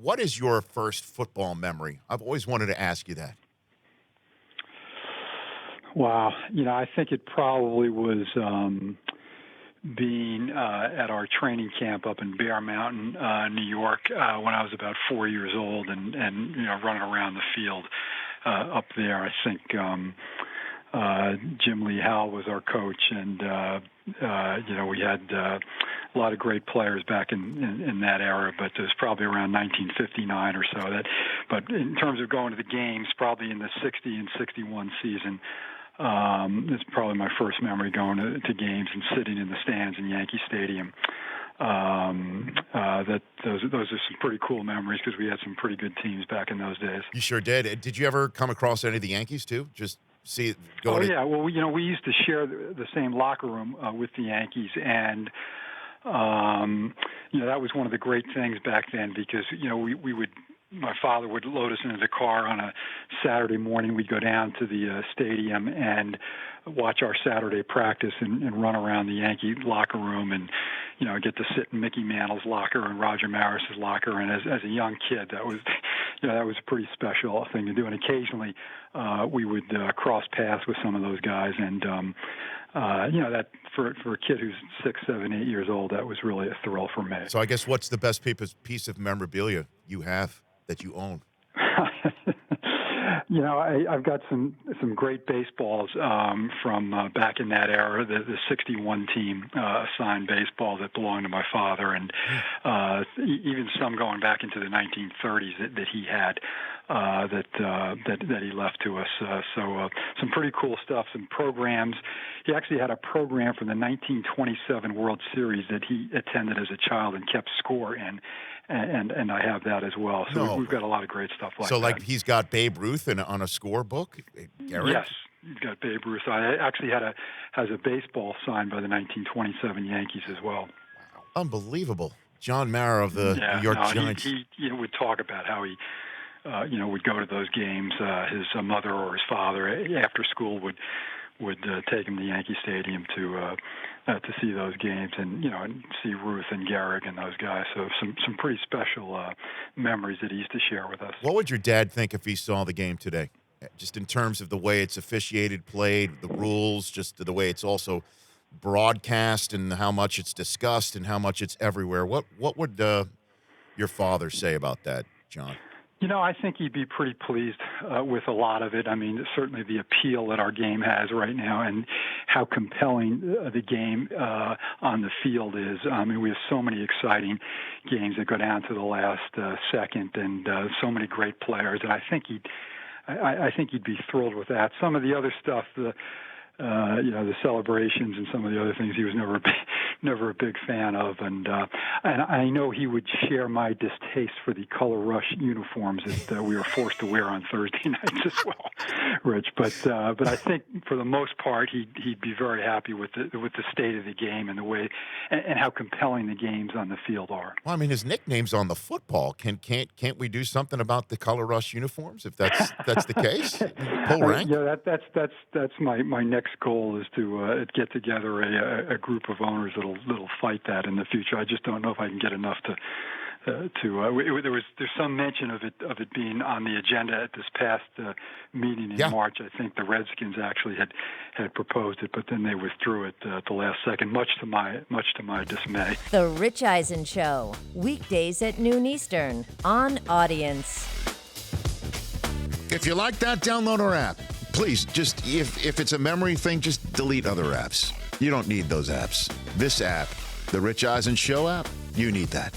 what is your first football memory? I've always wanted to ask you that. Wow. I think it probably was being at our training camp up in Bear Mountain, New York, when I was about 4 years old, and running around the field up there. I think Jim Lee Howell was our coach, and we had a lot of great players back in that era, but it was probably around 1959 or so. But in terms of going to the games, probably in the 60 and 61 season. It's probably my first memory going to games and sitting in the stands in Yankee Stadium. Those are some pretty cool memories because we had some pretty good teams back in those days. You sure did. Did you ever come across any of the Yankees too? Just see it go. Yeah. Well, we used to share the same locker room with the Yankees, and that was one of the great things back then because we would. My father would load us into the car on a Saturday morning. We'd go down to the stadium and watch our Saturday practice and run around the Yankee locker room and, get to sit in Mickey Mantle's locker and Roger Maris's locker. And as a young kid, that was a pretty special thing to do. And occasionally we would cross paths with some of those guys. And, that for a kid who's 6, 7, 8 years old, that was really a thrill for me. So I guess what's the best piece of memorabilia you have that you own? I've got some great baseballs from back in that era. The 61 team signed baseball that belonged to my father, and even some going back into the 1930s that he had that he left to us. So some pretty cool stuff. Some programs. He actually had a program from the 1927 World Series that he attended as a child and kept score in. And I have that as well. So we've got a lot of great stuff like that. So, he's got Babe Ruth on a scorebook? Garrett? Yes, he's got Babe Ruth. I actually has a baseball signed by the 1927 Yankees as well. Wow. Unbelievable. John Mara of the New York Giants. He would talk about how he would go to those games. His mother or his father after school would take him to Yankee Stadium to see those games and see Ruth and Gehrig and those guys. So some pretty special memories that he used to share with us. What would your dad think if he saw the game today? Just in terms of the way it's officiated, played, the rules, just the way it's also broadcast and how much it's discussed and how much it's everywhere. What would your father say about that, John? I think he'd be pretty pleased with a lot of it. I mean, certainly the appeal that our game has right now and how compelling the game on the field is. I mean, we have so many exciting games that go down to the last second and so many great players. And I think he'd be thrilled with that. Some of the other stuff, the celebrations and some of the other things he was never a big fan of, and I know he would share my distaste for the color rush uniforms that we were forced to wear on Thursday nights as well, Rich. But I think for the most part he'd be very happy with the state of the game and the way and how compelling the games on the field are. Well, I mean, his nickname's on the football. Can't we do something about the color rush uniforms if that's the case? Pull rank? Yeah, that's my next goal is to get together a group of owners that'll fight that in the future. I just don't know if I can get enough to. There's some mention of it being on the agenda at this past meeting in March. I think the Redskins actually had proposed it, but then they withdrew it at the last second, much to my dismay. The Rich Eisen Show, weekdays at noon Eastern on Audience. If you like that, download our app. Please, just if it's a memory thing, just delete other apps. You don't need those apps. This app, the Rich Eisen Show app, you need that.